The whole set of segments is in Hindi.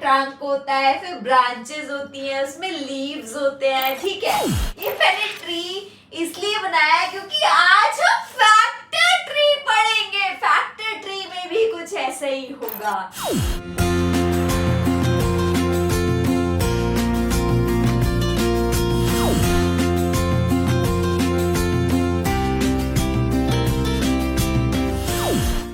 ट्रंक होता है, फिर ब्रांचेस होती हैं, उसमें लीव्स होते हैं, ठीक है। ये मैंने ट्री इसलिए बनाया है क्योंकि आज हम फैक्टर ट्री पढ़ेंगे। फैक्टर ट्री में भी कुछ ऐसा ही होगा।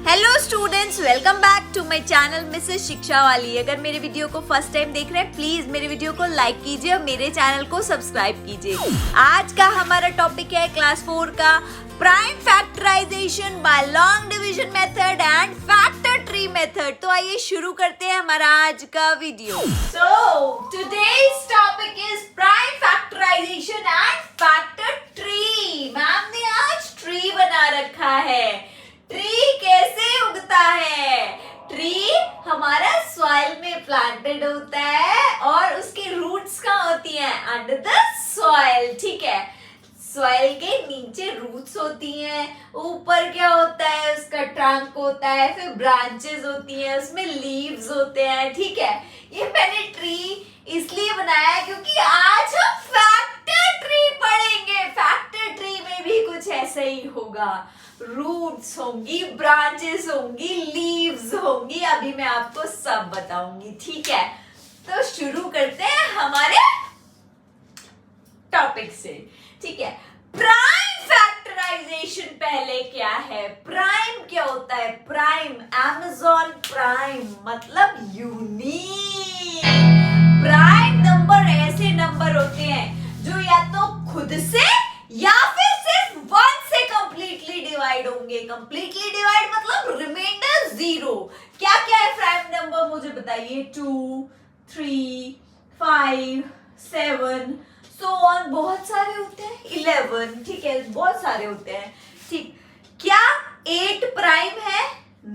Hello students, welcome back to my channel Mrs Shiksha वाली। अगर मेरे वीडियो को फर्स्ट टाइम देख रहे हैं, प्लीज मेरे वीडियो को लाइक कीजिए और मेरे चैनल को सब्सक्राइब कीजिए। आज का हमारा टॉपिक है क्लास 4 का prime factorization by long division method and factor tree method. तो आइए शुरू करते हैं हमारा आज का video. So today's topic is prime factorization and factor tree. Ma'am ने आज ट्री बना रखा है। ट्री कैसे उगता है? ट्री हमारा सॉइल में प्लांटेड होता है और उसकी रूट्स कहाँ होती हैं? अंडर द सॉइल, ठीक है। सॉइल के नीचे रूट्स होती हैं, ऊपर क्या होता है? उसका ट्रंक होता है, फिर ब्रांचेस होती हैं, उसमें लीव्स होते हैं, ठीक है। ये मैंने ट्री इसलिए बनाया है क्योंकि आज हम फैक्टर ट्री पढ़ेंगे। फैक्टर ट्री में भी कुछ ऐसा ही होगा। रूट्स होंगी, ब्रांचेस होंगी, लीव्स होंगी। अभी मैं आपको सब बताऊंगी, ठीक है। तो शुरू करते हैं हमारे टॉपिक से, ठीक है। प्राइम फैक्टराइजेशन पहले क्या है? प्राइम क्या होता है? प्राइम, अमेज़न प्राइम मतलब यूनिक। प्राइम नंबर ऐसे नंबर होते हैं जो या तो खुद से या फिर सिर्फ 1 से कंप्लीटली डिवाइड होंगे। कंप्लीटली डिवाइड मतलब रिमाइंडर 0। क्या क्या है प्राइम नंबर मुझे बताइए? 2, 3, 5, 7 सो ऑन, बहुत सारे होते हैं। 11, ठीक है, बहुत सारे होते हैं, ठीक। क्या 8 प्राइम है?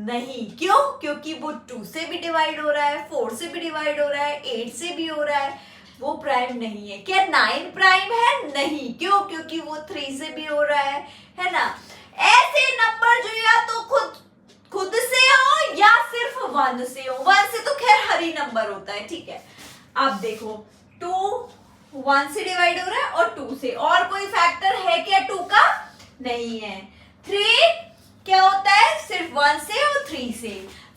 नहीं। क्यों? क्योंकि वो 2 से भी डिवाइड हो रहा है, 4 से भी डिवाइड हो रहा है, 8 से भी हो रहा है, वो प्राइम नहीं है। क्या 9 प्राइम है? नहीं। क्यों? क्योंकि वो 3 से भी हो रहा है ना। ऐसे नंबर जो या तो खुद से हो या सिर्फ 1 से हो। 1 से तो खैर हर ही नंबर होता है, ठीक है। अब देखो 2 1 से डिवाइड हो रहा है और 2 से। और कोई फैक्टर है क्या 2 का? नहीं है। 3 क्या होता है? सिर्फ 1 से और 3 से।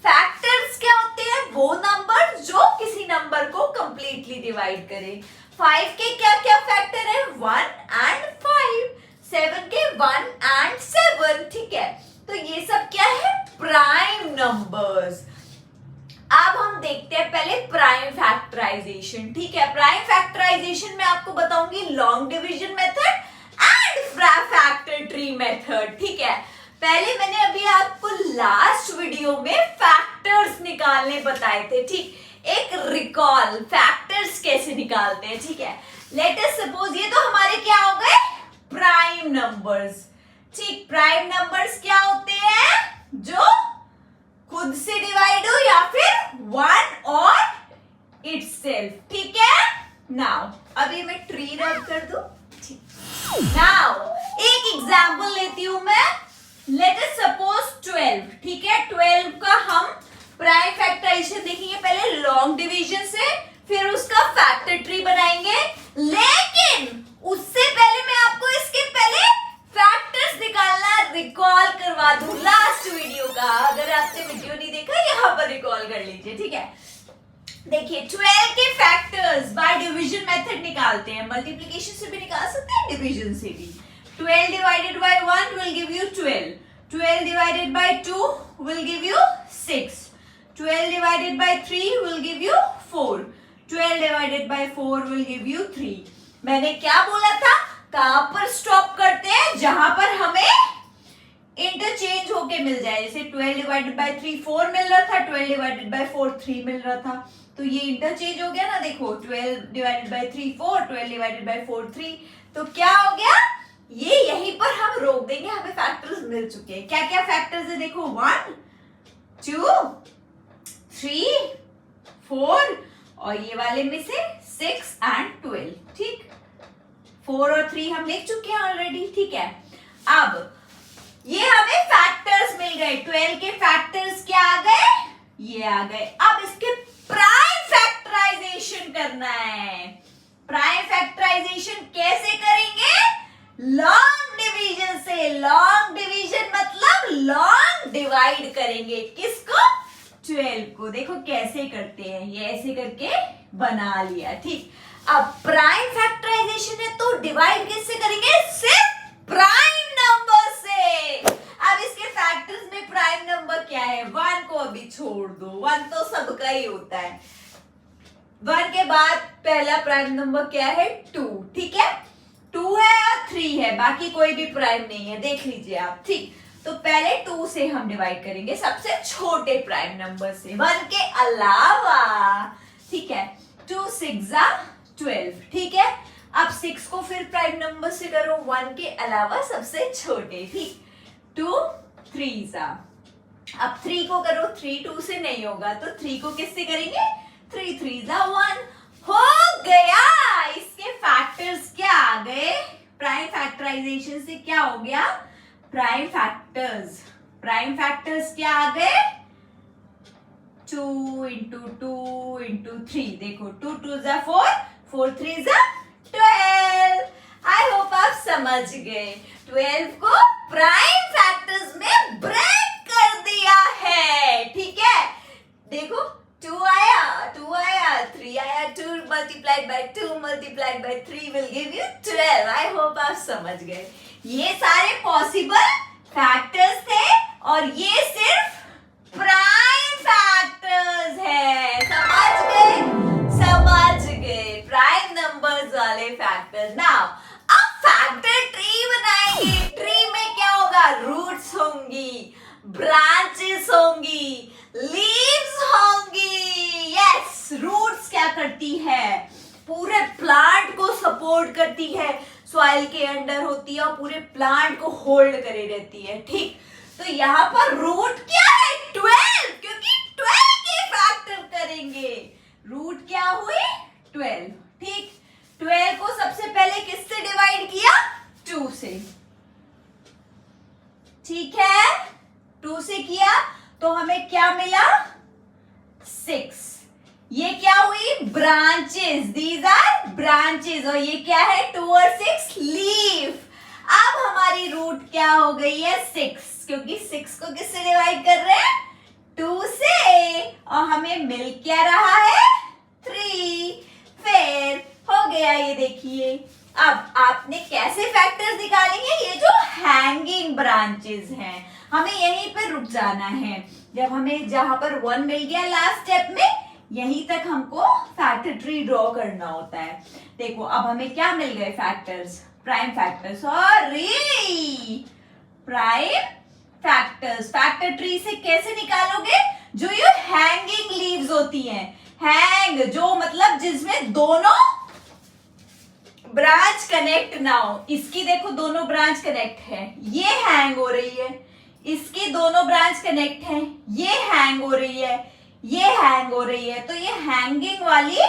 फैक्टर्स क्या होते हैं? वो नंबर जो किसी नंबर को कंप्लीटली डिवाइड करे। 5 के क्या क्या फैक्टर है? 1 एंड 5। 7 के 1 एंड 7, ठीक है। तो ये सब क्या है? Prime numbers. अब हम देखते हैं पहले प्राइम फैक्टराइजेशन, ठीक है। प्राइम फैक्टराइजेशन में आपको बताऊंगी long division method and factor tree method, ठीक है। पहले मैंने अभी आपको लास्ट वीडियो में फैक्टर्स निकालने बताए थे, ठीक। एक रिकॉल, फैक्टर्स कैसे निकालते हैं, ठीक है। लेट अस सपोज ये तो हमारे क्या हो गए? प्राइम नंबर्स, ठीक। प्राइम नंबर्स क्या होते हैं? जो खुद से डिवाइड हो या फिर 1 और इटसेल्फ, ठीक है। नाउ अभी मैं ट्री रब कर दूं, ठीक। नाउ एक एग्जांपल लेती हूं मैं। लेट अस सपोज 12, ठीक है। 12 का हम प्राइम फैक्टराइजेशन देखेंगे पहले लॉन्ग डिवीजन से, फिर उसका फैक्टर ट्री बनाएंगे। लेकिन उससे पहले मैं आपको इसके पहले फैक्टर्स निकालना रिकॉल करवा दूं लास्ट वीडियो का। अगर आपने वीडियो नहीं देखा, यहाँ पर रिकॉल कर लीजिए, ठीक है। देखिए 12 के फैक्टर्स बाय डिवीजन मेथड निकालते हैं। मल्टीप्लिकेशन से भी निकाल सकते हैं, डिवीजन से भी। 12 divided by 1 will give you 12. 12 divided by 2 will give you 6. 12 divided by 3 will give you 4. 12 divided by 4 will give you 3. मैंने क्या बोला था? कहां पर स्टॉप करते हैं? जहां पर हमें इंटरचेंज होके मिल जाए। जैसे 12 डिवाइडेड बाय 3 4 मिल रहा था, 12 डिवाइडेड बाय 4 3 मिल रहा था, तो ये इंटरचेंज हो गया ना। देखो 12 डिवाइडेड बाय 3 4, 12 डिवाइडेड बाय 4 3, तो क्या हो गया? ये यहीं पर हम रोक देंगे, हमें फैक्टर्स मिल चुके हैं। क्या क्या फैक्टर्स है? देखो 1 2 3 4 और ये वाले में से 6 एंड 12, ठीक। 4 और 3 हम लिख चुके हैं ऑलरेडी, ठीक है। अब ये हमें फैक्टर्स मिल गए। 12 के फैक्टर्स क्या आ गए? ये आ गए। अब इसके प्राइम फैक्टर करना है। प्राइम फैक्टराइजेशन कैसे करेंगे? लॉन्ग डिवीजन से। लॉन्ग डिवीजन मतलब लॉन्ग डिवाइड करेंगे। किसको? 12 को। देखो कैसे करते हैं, ये ऐसे करके बना लिया, ठीक। अब प्राइम फैक्टराइजेशन है तो डिवाइड किससे करेंगे? सिर्फ प्राइम नंबर से। अब इसके फैक्टर्स में प्राइम नंबर क्या है? 1 को अभी छोड़ दो, 1 तो सबका ही होता है। 1 के बाद पहला प्राइम नंबर क्या है? 2, ठीक है। 2 है और 3 है, बाकी कोई भी प्राइम नहीं है, देख लीजिए आप, ठीक। तो पहले 2 से हम डिवाइड करेंगे, सबसे छोटे प्राइम नंबर से, 1 के अलावा, ठीक है। 2 6 12, ठीक है। अब 6 को फिर प्राइम नंबर से करो, 1 के अलावा सबसे छोटे, ठीक। 2 3 अब 3 को करो, 3 2 से नहीं होगा तो 3 को किससे करेंगे? 3 3 1 हो गया। इसके फैक्टर्स क्या आ गए? प्राइम फैक्टराइजेशन से क्या हो गया? Prime factors. प्राइम फैक्टर्स क्या आ गए? 2 into 2 into 3। देखो 2 2 4, 4 3 12। आई होप आप समझ गए। 12 को प्राइम फैक्टर्स में ब्रेक कर दिया है, ठीक है। देखो 2 आया, 2 आया, 3 आया, 2 multiplied by 2 multiplied by 3 will give you 12। I hope आप समझ गए। ये सारे पॉसिबल फैक्टर्स थे और ये सिर्फ प्राइम फैक्टर्स है। समझ गए? समझ गए। प्राइम नंबर्स वाले फैक्टर्स। नाउ अब फैक्टर ट्री बनाएंगे। ट्री में क्या होगा? रूट्स होंगी, ब्रांचेस होंगी, लीव्स होंगी। यस, रूट्स क्या करती है? पूरे प्लांट को सपोर्ट करती है, सॉइल के अंडर होती है और पूरे प्लांट को होल्ड करे रहती है, ठीक। तो यहाँ पर रूट क्या है? 12, क्योंकि 12 के फैक्टर करेंगे। रूट क्या हुई? 12, ठीक। 12 को सबसे पहले किससे डिवाइड किया? 2 से, ठीक है। 2 से किया तो हमें क्या मिला? 6। ये क्या हुई? ब्रांचेस। These are branches. और ये क्या है? 2 और 6 लीफ। अब हमारी रूट क्या हो गई है? 6, क्योंकि 6 को किससे डिवाइड कर रहे हैं? 2 से। और हमें मिल क्या रहा है? 3। फिर हो गया, ये देखिए। अब आपने कैसे फैक्टर्स निकालेंगे? ये जो हैंगिंग ब्रांचेस हैं, हमें यहीं पर रुक जाना है। जब हमें जहां पर 1 मिल गया लास्ट स्टेप में, यहीं तक हमको फैक्टर ट्री ड्रॉ करना होता है। देखो अब हमें क्या मिल गए? Factors, prime factors. Sorry, prime factors. Factor tree से कैसे निकालोगे? जो ये हैंगिंग लीव्स होती हैं, हैंग जो मतलब जिसमें दोनों ब्रांच कनेक्ट ना हो। इसकी देखो दोनों ब्रांच कनेक्ट है, ये हैंग हो रही है। इसकी दोनों ब्रांच कनेक्ट है, ये हैंग हो रही है, ये हैंग हो रही है। तो ये हैंगिंग वाली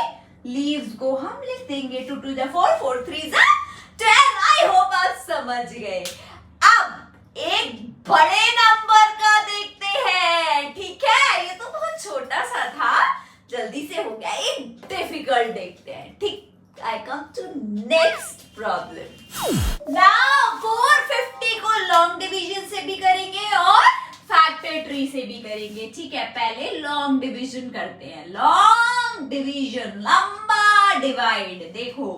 लीव्स को हम लिख देंगे 2 2 4, 4 3 12। आई होप आप समझ गए। अब एक बड़े नंबर का देखते हैं, ठीक है। ये तो बहुत छोटा सा था, जल्दी से हो गया। एक डिफिकल्ट देखते हैं, ठीक। I come to next problem. Now 450 को लॉन्ग डिवीजन से भी करेंगे और फैक्टर ट्री से भी करेंगे, ठीक है। पहले लॉन्ग डिवीजन करते हैं। लॉन्ग डिवीजन, लंबा डिवाइड। देखो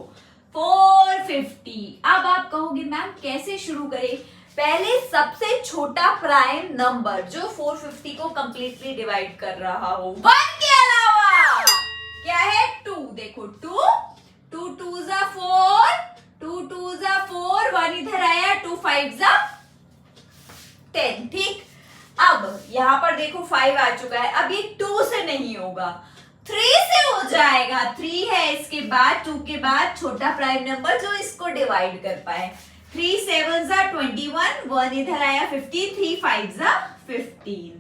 450। अब आप कहोगे मैम कैसे शुरू करें? पहले सबसे छोटा प्राइम नंबर जो 450 को कंप्लीटली डिवाइड कर रहा हो, 1 के अलावा क्या है? 2। देखो 2 2 2 4, 2 2 4, 1 इधर आया, 2 5 10, ठीक। अब यहां पर देखो 5 आ चुका है। अब ये 2 से नहीं होगा, 3 से हो जाएगा। 3 है इसके बाद, 2 के बाद छोटा प्राइम नंबर जो इसको डिवाइड कर पाए। 3 7 21, 1 इधर आया 15, 3 5 15।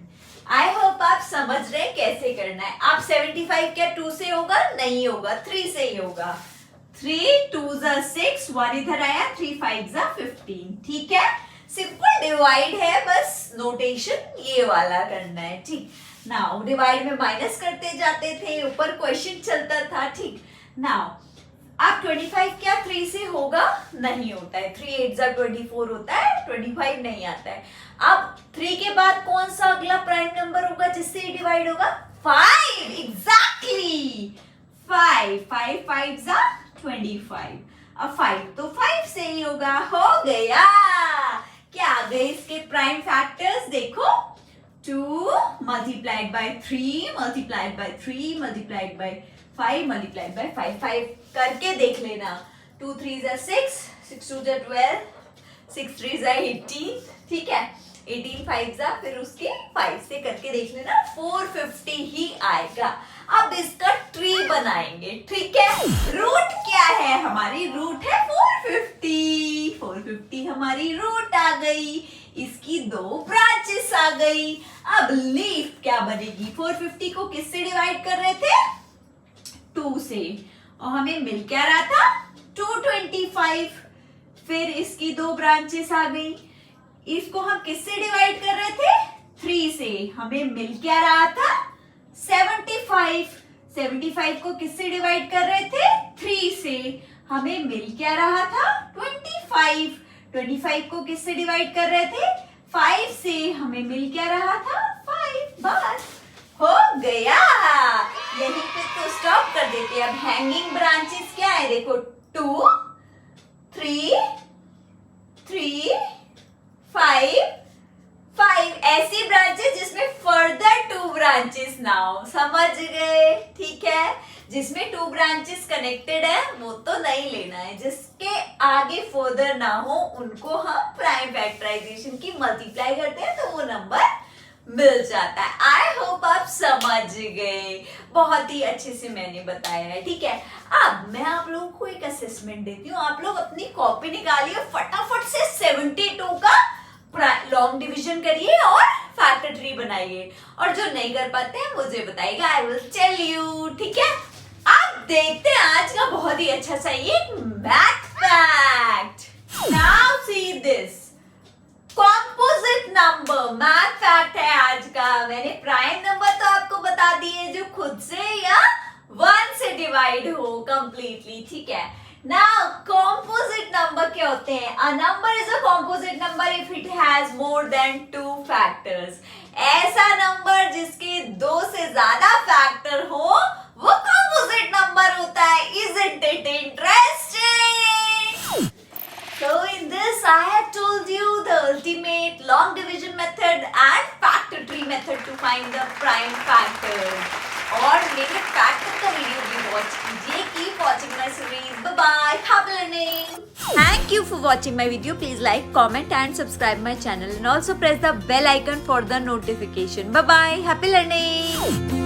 आई होप आप समझ रहे कैसे करना है। आप 75 क्या 2 से होगा? नहीं होगा, 3 से ही होगा। 3 2 6, 1 इधर आया, 3 5 15, ठीक है। सिंपल डिवाइड है, बस नोटेशन ये वाला करना है, ठीक। नाउ डिवाइड में माइनस करते जाते थे, ऊपर क्वेश्चन चलता था, ठीक। नाउ अब 25 क्या 3 से होगा? नहीं होता है। 3 8 जा 24 होता है, 25 नहीं आता है। अब 3 के बाद कौन सा अगला प्राइम नंबर होगा जिससे डिवाइड होगा? 5, एग्जैक्टली 5 5 5 जा 25। अब 5 तो 5 से ही होगा। हो गया। क्या आ गए इसके प्राइम फैक्टर्स? देखो 2 multiplied by 3 multiplied by 3 multiplied by 5 multiplied by 5 5 करके देख लेना। 2 3 जा 6 6 2 जा 12 6 3 जा 18, ठीक है। 18 5 जा फिर उसके 5 से करके देख लेना, 450 ही आएगा। अब इसका ट्री बनाएंगे, ठीक है। रूट क्या है? हमारी रूट है 450। 450 हमारी रूट आ गई। इसकी 2 ब्रांचेस आ गई। अब लीफ क्या बनेगी? 450 को किससे डिवाइड कर रहे थे? 2 से, और हमें मिल क्या रहा था? 225। फिर इसकी 2 ब्रांचेस आ गई। इसको हम किससे डिवाइड कर रहे थे? 3 से, हमें मिल क्या रहा था? 75। 75 को किससे डिवाइड कर रहे थे? 3 से, हमें मिल क्या रहा था? 25। 25 को किससे डिवाइड कर रहे थे? 5 से, हमें मिल क्या रहा था? 5। बस हो गया। यहीं पे तो स्टॉप कर देते हैं। अब हैंगिंग ब्रांचेस क्या है? देखो 2 3 3 5 5 ऐसी ब्रांचेस जिसमें फर्दर 2 ब्रांचेस ना हो। समझ गए? ठीक है। जिसमें 2 ब्रांचेस कनेक्टेड है वो तो नहीं लेना है। जिसके आगे फर्दर ना हो उनको हम प्राइम फैक्टराइजेशन की मल्टीप्लाई करते हैं तो वो नंबर मिल जाता है। आई होप आप समझ गए। बहुत ही अच्छे से मैंने बताया है, ठीक है। अब मैं आप लोगों को एक असेसमेंट देती हूँ। आप लोग अपनी कॉपी निकालिए, फटाफट से 72 का लॉन्ग डिवीजन करिए और फैक्टर ट्री बनाइए। और जो नहीं कर पाते हैं मुझे बताइएगा, आई विल टेल यू, ठीक है। अब देखते हैं आज का बहुत ही अच्छा सा एक math fact. Now see this composite number math fact है आज का। मैंने प्राइम नंबर तो आपको बता दिए जो खुद से या 1 से डिवाइड हो कंप्लीटली, ठीक है। नाउ कॉम्पोजिट नंबर क्या होते हैं? A number is a composite number if it has more than 2 factors. ऐसा नंबर जिसके 2 से ज्यादा फैक्टर हो वो कॉम्पोजिट नंबर होता है। Isn't it interesting? So in this I have told you the ultimate long division method and factor tree method to find the prime factors. और मेरे फैक्टर का वीडियो भी वॉच कीजिए। Keep watching my series. Bye bye. Happy learning. Thank you for watching my video. Please like, comment and subscribe my channel and also press the bell icon for the notification. Bye bye. Happy learning.